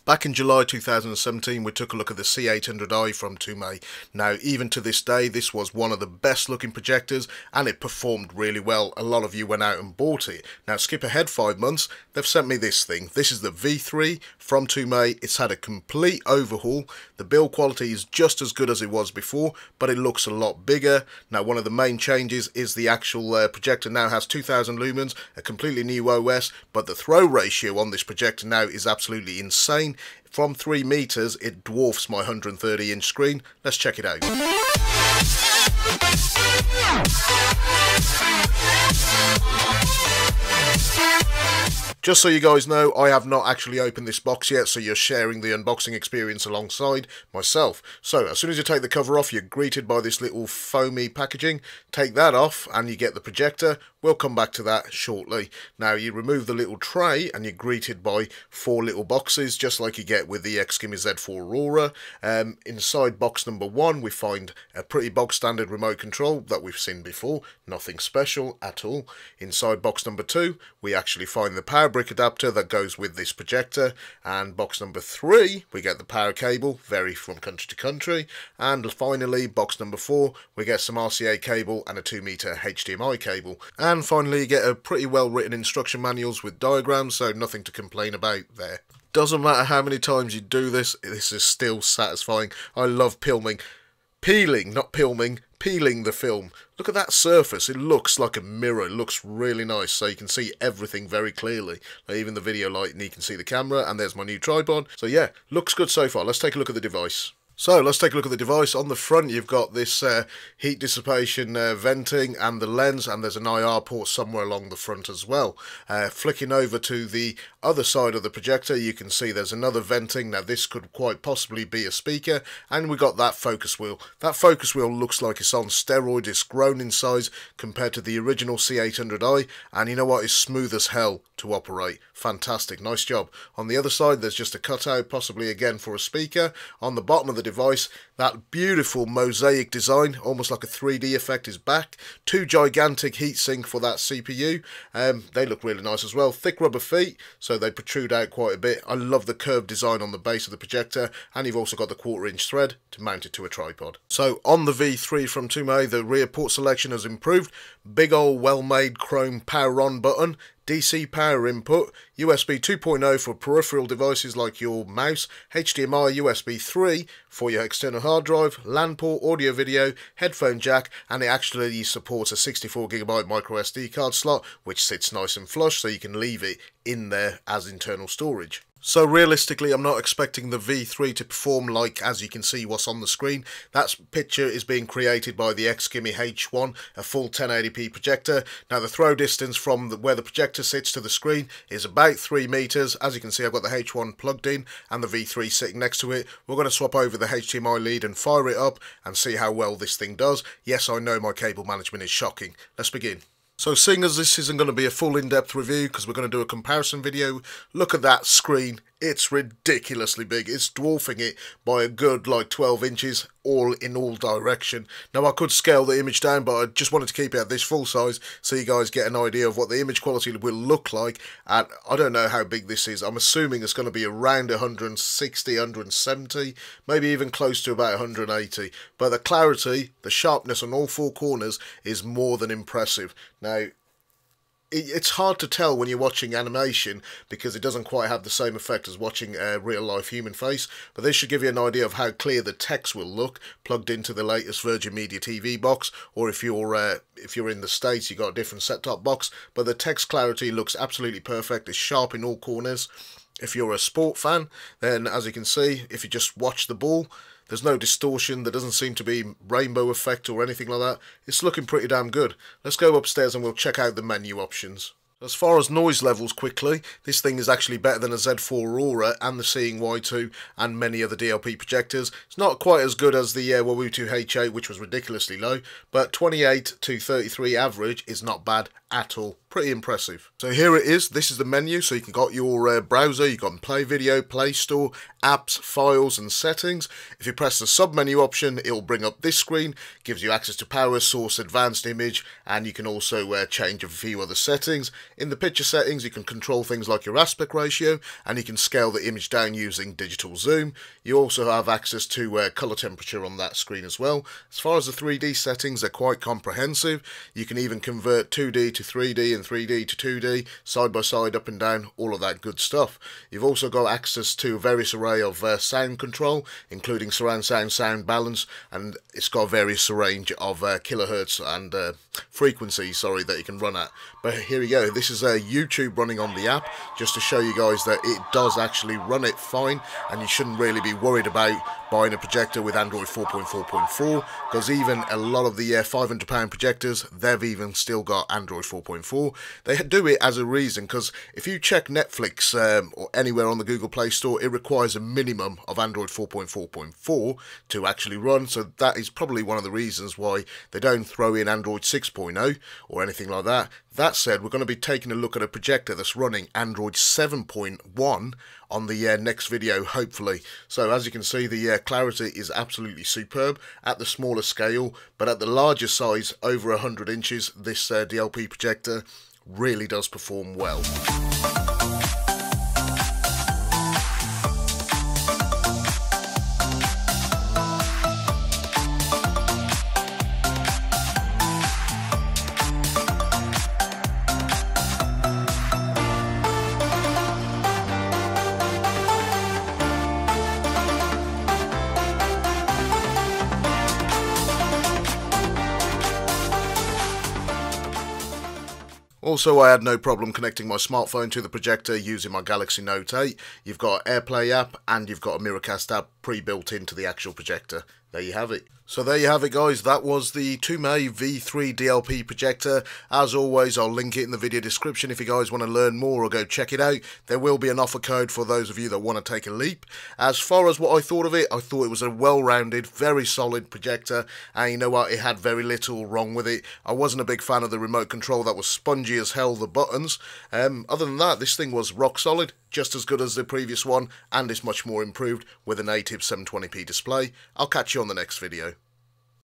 Back in July 2017, we took a look at the C800i from Toumei. Now, even to this day, this was one of the best looking projectors and it performed really well. A lot of you went out and bought it. Now, skip ahead 5 months, they've sent me this thing. This is the V3 from Toumei. It's had a complete overhaul. The build quality is just as good as it was before, but it looks a lot bigger. Now, one of the main changes is the actual projector now has 2000 lumens, a completely new OS, but the throw ratio on this projector now is absolutely insane. From 3 meters, it dwarfs my 130-inch screen. Let's check it out. Just so you guys know, I have not actually opened this box yet, so you're sharing the unboxing experience alongside myself. So, as soon as you take the cover off, you're greeted by this little foamy packaging. Take that off and you get the projector. We'll come back to that shortly. Now, you remove the little tray and you're greeted by 4 little boxes, just like you get with the WXGA Z4 Aurora. Inside box number 1, we find a pretty bog standard remote control that we've seen before. Nothing special at all. Inside box number 2, we actually find the power brick adapter that goes with this projector, and box number 3 we get the power cable, vary from country to country, and finally box number 4 we get some RCA cable and a 2-meter HDMI cable, and finally you get a pretty well written instruction manuals with diagrams, so nothing to complain about there. Doesn't matter how many times you do this, this is still satisfying. I love peeling the film. Look at that surface, it looks like a mirror, it looks really nice, so you can see everything very clearly. Like even the video light, and you can see the camera, and there's my new tripod. So yeah, looks good so far. Let's take a look at the device. So let's take a look at the device. On the front you've got this heat dissipation venting and the lens, and there's an IR port somewhere along the front as well. Flicking over to the other side of the projector, you can see there's another venting. Now this could quite possibly be a speaker, and we got that focus wheel. That focus wheel looks like it's on steroids. It's grown in size compared to the original C800i, and you know what, it's smooth as hell to operate. Fantastic, nice job. On the other side there's just a cutout, possibly again for a speaker. On the bottom of the device, that beautiful mosaic design, almost like a 3D effect, is back. 2 gigantic heatsink for that CPU. They look really nice as well. Thick rubber feet, so they protrude out quite a bit. I love the curved design on the base of the projector, and you've also got the 1/4-inch thread to mount it to a tripod. So on the V3 from Toumei, the rear port selection has improved. Big old well-made chrome power on button. DC power input, USB 2.0 for peripheral devices like your mouse, HDMI USB 3 for your external hard drive, LAN port, audio video, headphone jack, and it actually supports a 64GB micro SD card slot, which sits nice and flush, so you can leave it in there as internal storage. So realistically, I'm not expecting the V3 to perform like, as you can see, what's on the screen. That picture is being created by the WXGA H1, a full 1080p projector. Now the throw distance from where the projector sits to the screen is about 3 meters. As you can see, I've got the H1 plugged in and the V3 sitting next to it. We're going to swap over the HDMI lead and fire it up and see how well this thing does. Yes, I know my cable management is shocking. Let's begin. So seeing as this isn't going to be a full in-depth review, because we're going to do a comparison video, look at that screen. It's ridiculously big. It's dwarfing it by a good like 12 inches all in all direction. Now I could scale the image down, but I just wanted to keep it at this full size so you guys get an idea of what the image quality will look like. And I don't know how big this is. I'm assuming it's going to be around 160, 170, maybe even close to about 180. But the clarity, the sharpness on all 4 corners is more than impressive. Now, it's hard to tell when you're watching animation because it doesn't quite have the same effect as watching a real-life human face, but this should give you an idea of how clear the text will look plugged into the latest Virgin Media TV box, or if you're in the States, you've got a different set-top box, but the text clarity looks absolutely perfect. It's sharp in all corners. If you're a sport fan, then as you can see, if you just watch the ball, there's no distortion, there doesn't seem to be rainbow effect or anything like that. It's looking pretty damn good. Let's go upstairs and we'll check out the menu options. As far as noise levels quickly, this thing is actually better than a Z4 Aurora and the Seeing Y2 and many other DLP projectors. It's not quite as good as the WXGA H8, which was ridiculously low, but 28 to 33 average is not bad at all. Pretty impressive. So here it is. This is the menu. So you can got your browser, you can play video, Play Store, apps, files and settings. If you press the sub menu option, it will bring up this screen, gives you access to power source, advanced image, and you can also change a few other settings. In the picture settings, you can control things like your aspect ratio, and you can scale the image down using digital zoom. You also have access to color temperature on that screen as well. As far as the 3D settings, they're quite comprehensive. You can even convert 2D to 3D and 3D to 2D, side by side, up and down, all of that good stuff. You've also got access to a various array of sound control, including surround sound, sound balance, and it's got a various range of kilohertz and frequencies, that you can run at. But here we go, this is YouTube running on the app, just to show you guys that it does actually run it fine, and you shouldn't really be worried about buying a projector with Android 4.4.4, because even a lot of the £500 projectors, they've even still got Android 4.4. They do it as a reason, because if you check Netflix or anywhere on the Google Play Store, it requires a minimum of Android 4.4.4 to actually run, so that is probably one of the reasons why they don't throw in Android 6.0 or anything like that. That said, we're going to be taking a look at a projector that's running Android 7.1 on the next video, hopefully. So as you can see, the clarity is absolutely superb at the smaller scale, but at the larger size, over 100 inches, this DLP projector really does perform well. Also, I had no problem connecting my smartphone to the projector using my Galaxy Note 8. You've got AirPlay app and you've got a Miracast app pre-built into the actual projector. There you have it. So there you have it, guys. That was the Toumei V3 DLP projector. As always, I'll link it in the video description if you guys want to learn more or go check it out. There will be an offer code for those of you that want to take a leap. As far as what I thought of it, I thought it was a well-rounded, very solid projector, and you know what, it had very little wrong with it. I wasn't a big fan of the remote control that was spongy as hell, the buttons. Other than that, this thing was rock solid, just as good as the previous one, and it's much more improved with a native 720p display. I'll catch you on the next video.